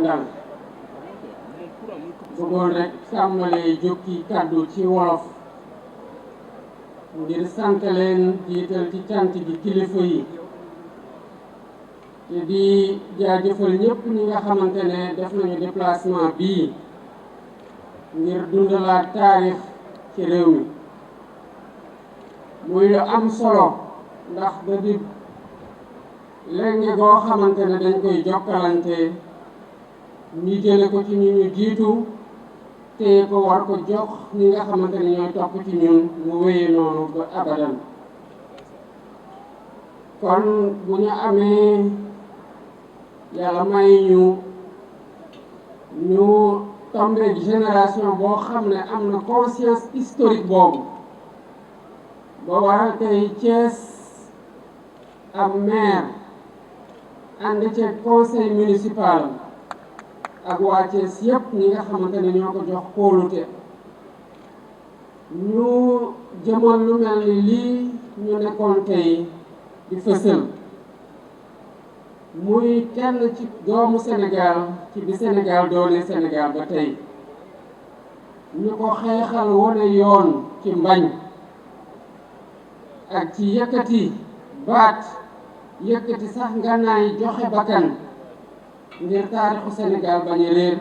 àndal bëggoon rek tàmbalee jukki kàddu ci wolof ngir sant leen jiital ci cant gi kilifa yi te di jaajëfal ñëpp ñi nga xamante ne def nañu déplacement bii ngir dundalaat taarix ci réew mi muy lu am solo ndax da di léegi goo xamante ne dañ koy jokkalante ñu jële ko ci ñu jiitu te ko war ko jox ñi nga xamante ne ñooy topp ci ñun mu wéye noonu ba abadan kon bu ñu amee yàlla may ñu tombé génération boo xam ne am na conscience historique boobu ba waral tey Thiès am maire ànd ci conseil municipal ak waa Thiès yëpp ñi nga xamante ne ñoo ko jox kóolute ñu jëmal lu mel ni lii ñu nekkoon tey di fësal muy kenn ci doomu Sénégal ci bi Sénégal doone Sénégal ba tey ñu ko xeexal wone yoon ci mbañ ak ci yëkkati baat yëkkati sax ngànnaay joxe bakkan ngir taarixu Sénégal bañ a réer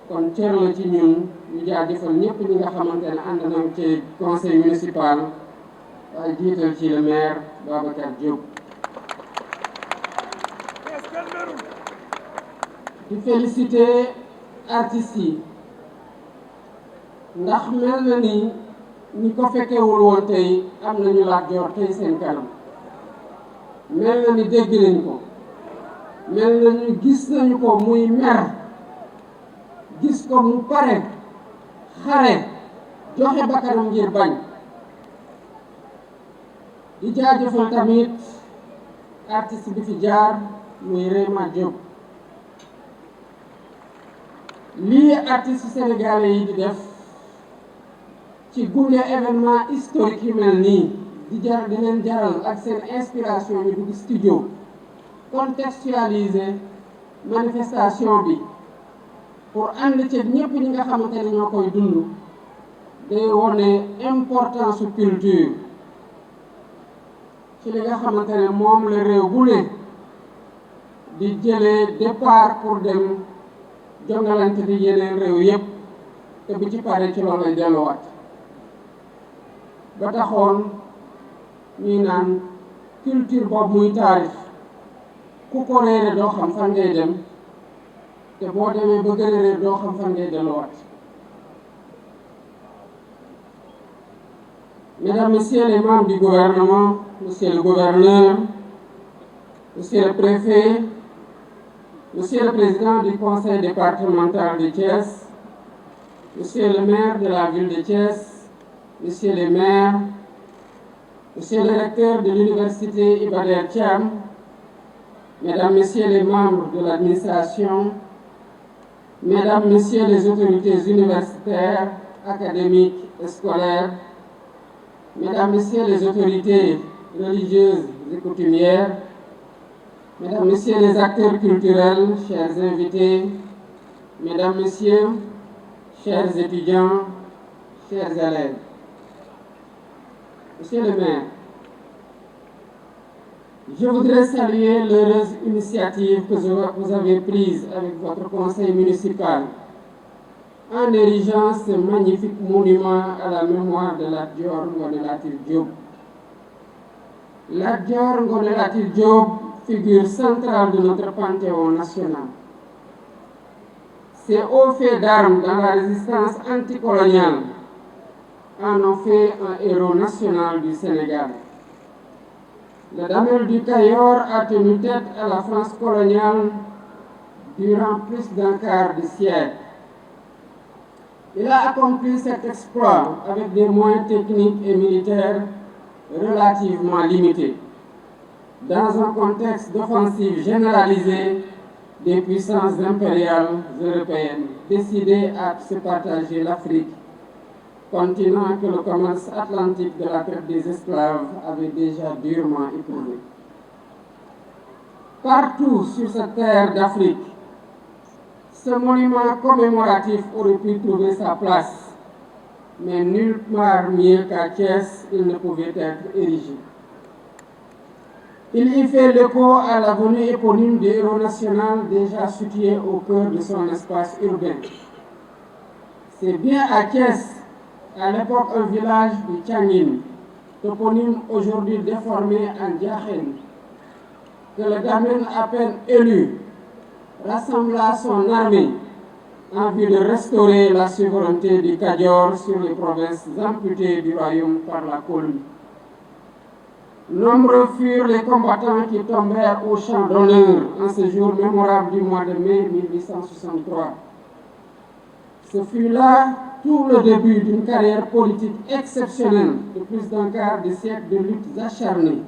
kon cër la ci ñun ñu jaajëfal ñëpp ñi nga xamante ne ànd nañ ci conseil municipal waaye jiital ci le maire Babacar Diop. di féliciter artistes yi ndax mel na ni ñi ko fekkewul woon tey am nañu Lat Joor tey seen kanam mel na ni dégg nañ ko mel na ñu gis nañu ko muy mer gis ko mu pare xare joxe bakkanam ngir bañ di jaajëfal tamit artiste bi fi jaar muy Réma Diop lii artiste sénégalais yi di def ci gunge événement historique yu mel nii di leen jaral ak seen inspiration ñu dugg studio contextualiser manifestation bi pour ànd ci ñëpp ñi nga xamante ne ñoo koy dund day wone importance su culture ci li nga xamante ne moom la réew bu ne di jëlee départ pour dem jongalante di yeneen réew yépp te bu ci paree ci loolu lay delluwaat ba taxoon ñuy naan culture boobu muy taarix ku ko réere doo xam fan ngay dem te boo demee ba gën a réer doo xam fan ngay delluwaat. Mesdames, Messieurs les membres du gouvernement, Monsieur le gouverneur, Monsieur le préfet, Monsieur le président du conseil départemental de Thiès, Monsieur le maire de la ville de Thiès, Monsieur les maires, Monsieur le recteur de l'université Iba Der Thiam, Mesdames, Messieurs les membres de l'administration, Mesdames, Messieurs les autorités universitaires, académiques et scolaires, Mesdames, Messieurs les autorités religieuses et coutumières, Mesdames, Messieurs les acteurs culturels, chers invités, Mesdames, Messieurs, chers étudiants, chers élèves, Monsieur le maire, je voudrais saluer l'heureuse initiative que vous avez prise avec votre conseil municipal en érigeant ce magnifique monument à la mémoire de Lat Dior Ngoné Latyr Diop. Lat Dior Ngoné Latyr Diop, figure centrale de notre panthéon national. Ces hauts faits d'armes dans la résistance anticoloniale en ont fait un héros national du Sénégal. Le Damel du Cayor a tenu tête à la France coloniale durant plus d'un quart de siècle. Il a accompli cet exploit avec des moyens techniques et militaires relativement limités, dans un contexte d'offensive généralisée des puissances impériales européennes décidées à se partager l'Afrique, continent que le commerce atlantique de la traite des esclaves avait déjà durement éprouvé. Partout sur cette terre d'Afrique, Ce monument commémoratif aurait pu trouver sa place, mais nulle part mieux qu'à Thiès, il ne pouvait être érigé. Il y fait l'écho à l'avenue éponyme du héros national déjà situé au cœur de son espace urbain. C'est bien à Thiès, à l'époque un village du Tianguin, toponyme aujourd'hui déformé en Diakhène, que le Damel à peine élu rassembla son armée en vue de restaurer la souveraineté du Kayor sur les provinces amputées du royaume par la colonie. Nombreux furent les combattants qui tombèrent au champ d'honneur en ce jour mémorable du mois de mai 1863. Ce fut là tout le début d'une carrière politique exceptionnelle de plus d'un quart de siècle de luttes acharnées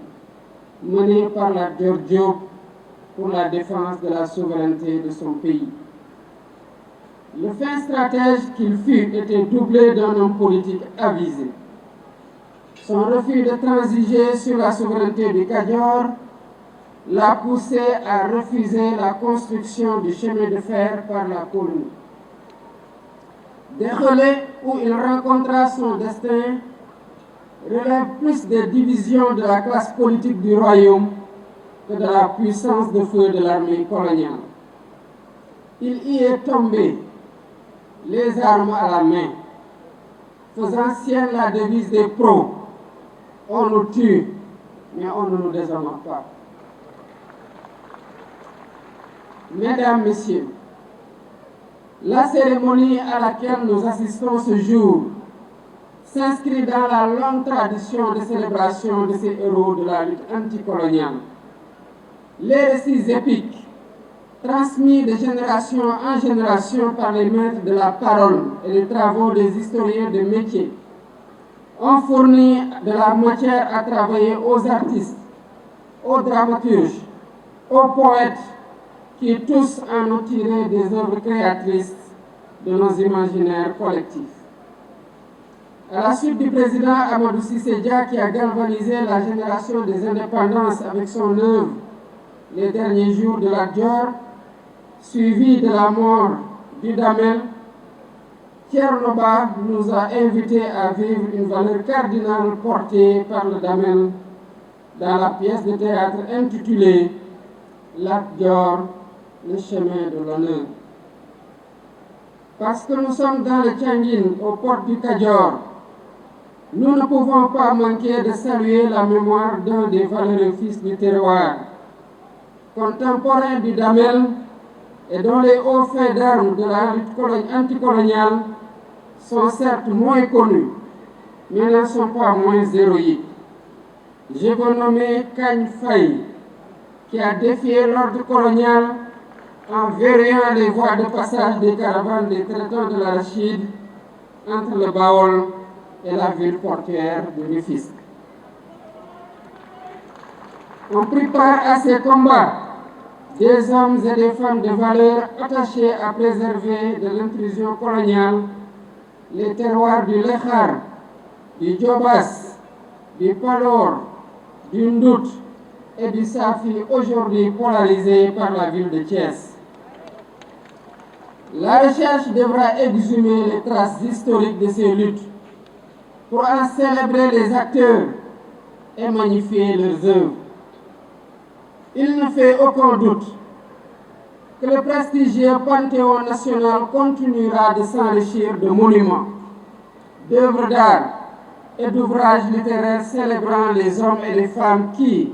menée par la Dior Diop pour la défense de la souveraineté de son pays. Le fin stratège qu'il fut était doublé d'un homme politique avisé. Son refus de transiger sur la souveraineté du Kayor l'a poussé à refuser la construction du chemin de fer par la colonie. Des relais où il rencontra son destin relèvent plus des divisions de la classe politique du royaume que de la puissance de feu de l'armée coloniale. Il y est tombé, les armes à la main, faisant sienne la devise des pros. On nous tue, mais on ne nous déshonore pas. Mesdames, Messieurs, la cérémonie à laquelle nous assistons ce jour s'inscrit dans la longue tradition de célébration de ces héros de la lutte anticoloniale. Les récits épiques, transmis de génération en génération par les maîtres de la parole et les travaux des historiens de métier, ont fourni de la matière à travailler aux artistes, aux dramaturges, aux poètes, qui tous en ont tiré des œuvres créatrices de nos imaginaires collectifs. À la suite du président Amadou Cissé Dia, qui a galvanisé la génération des indépendances avec son œuvre Les derniers jours de la Dior, suivi de la mort du Damel, Thierno Ba nous a invités à vivre une valeur cardinale portée par le Damel dans la pièce de théâtre intitulée Lat Dior, le chemin de l'honneur. Parce que nous sommes dans le Tianguin, aux portes du Kayor, nous ne pouvons pas manquer de saluer la mémoire d'un des valeureux fils du terroir, contemporain du Damel et dont les hauts faits d'armes de la lutte anticoloniale sont certes moins connus, mais ne sont pas moins héroïques. Je veux nommer Kane Faye, qui a défié l'ordre colonial en verrouillant les voies de passage des caravanes des traitants de l'arachide entre le Baol et la ville portuaire de Rufisque. On prit part à ces combats des hommes et des femmes de valeur attachés à préserver de l'intrusion coloniale les terroirs du Lékhar, du Djobas, du Palor, du Ndout et du Safi, aujourd'hui polarisés par la ville de Thiès. La recherche devra exhumer les traces historiques de ces luttes pour en célébrer les acteurs et magnifier leurs œuvres. Il ne fait aucun doute que le prestigieux Panthéon national continuera de s'enrichir de monuments, d'œuvres d'art et d'ouvrages littéraires célébrant les hommes et les femmes qui,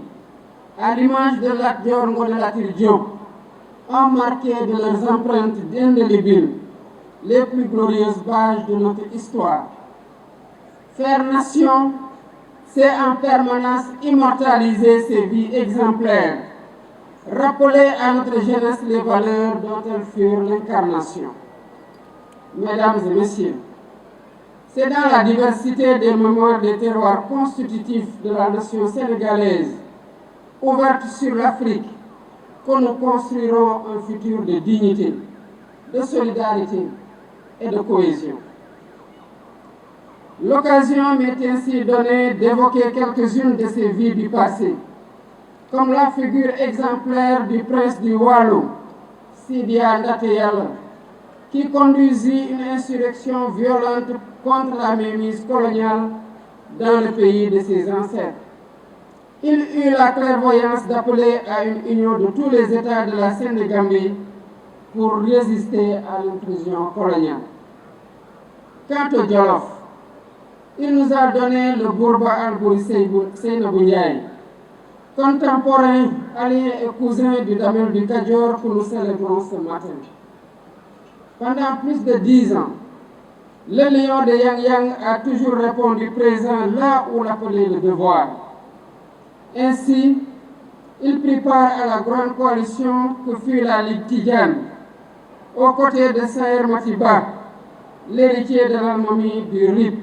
à l'image de Lat Dior Ngoné Latyr Diop, ont marqué de leurs empreintes indélébiles les plus glorieuses pages de notre histoire. Faire nation, c'est en permanence immortaliser ces vies exemplaires, rappeler à notre jeunesse les valeurs dont elles furent l'incarnation. Mesdames et messieurs, c'est dans la diversité des mémoires des terroirs constitutifs de la nation sénégalaise, ouverte sur l'Afrique, que nous construirons un futur de dignité, de solidarité et de cohésion. L'occasion m'est ainsi donnée d'évoquer quelques-unes de ces vies du passé, comme la figure exemplaire du prince du Waalo, Sidia Ndaté Yalla, qui conduisit une insurrection violente contre la mainmise coloniale dans le pays de ses ancêtres. Il eut la clairvoyance d'appeler à une union de tous les États de la Sénégambie pour résister à l'intrusion coloniale. Quant au Jolof, il nous a donné le Bourba Albouri Seynabou Ndiaye, contemporain, allié et cousin du Damel du Kadior que nous célébrons ce matin. Pendant plus de 10 ans, le lion de Yang Yang a toujours répondu présent là où l'appelait le devoir. Ainsi, il prit part à la grande coalition que fut la Ligue Tidjane, aux côtés de Saher Matiba, l'héritier de l'Almami du RIP,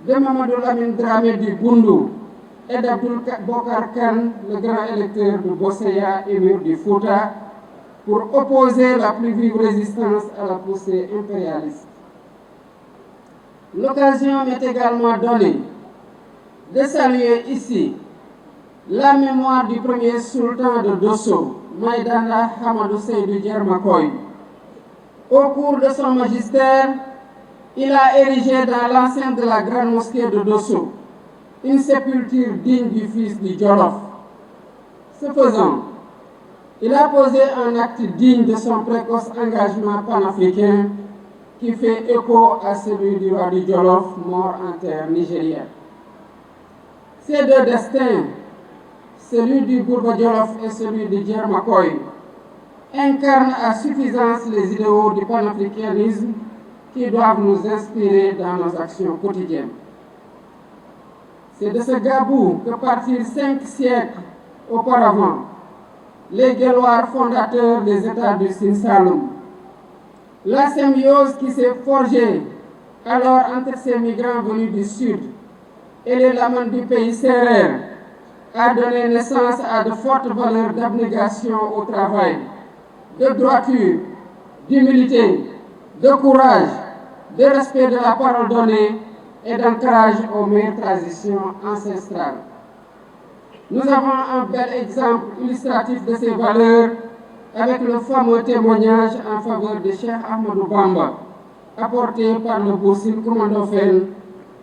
de Mamadou Lamine Dramé du Boundou et d'Abdoul Bokar Khan, le grand électeur de Bosséa, émir du Fouta, pour opposer la plus vive résistance à la poussée impérialiste. L'occasion m'est également donnée de saluer ici la mémoire du premier sultan de Dosso, Maïdana Hamadou Seydou Djermakoy. Au cours de son magistère, il a érigé dans l'enceinte de la grande mosquée de Dosso une sépulture digne du fils du Jolof. Ce faisant, il a posé un acte digne de son précoce engagement panafricain qui fait écho à celui du roi du Jolof, mort en terre nigérienne. Ces deux destins, celui du Bourba Jolof et celui du Djermakoy, incarnent à suffisance les idéaux du panafricanisme qui doivent nous inspirer dans nos actions quotidiennes. C'est de ce Gabou que partirent 5 siècles auparavant les Guelwaars fondateurs des États du Sine Saloum. La symbiose qui s'est forgée alors entre ces migrants venus du Sud et les lamans du pays sérère a donné naissance à de fortes valeurs d'abnégation au travail, de droiture, d'humilité, de courage, de respect de la parole donnée et d'ancrage aux meilleures traditions ancestrales. Nous avons un bel exemple illustratif de ces valeurs avec le fameux témoignage en faveur de Cheikh Ahmadou Bamba, apporté par le Boursine Koumandofène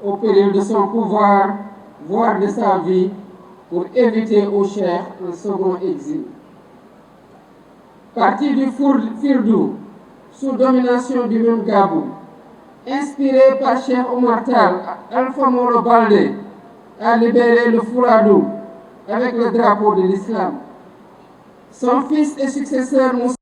au péril de son pouvoir, voire de sa vie, pour éviter au Cheikh un second exil. Parti du Firdou, sous domination du même Gabou, inspiré par Cheikh Omar Tall, Alpha Molo Baldé a libéré le Fouladou avec le drapeau de l'islam. Son fils et successeur Moussa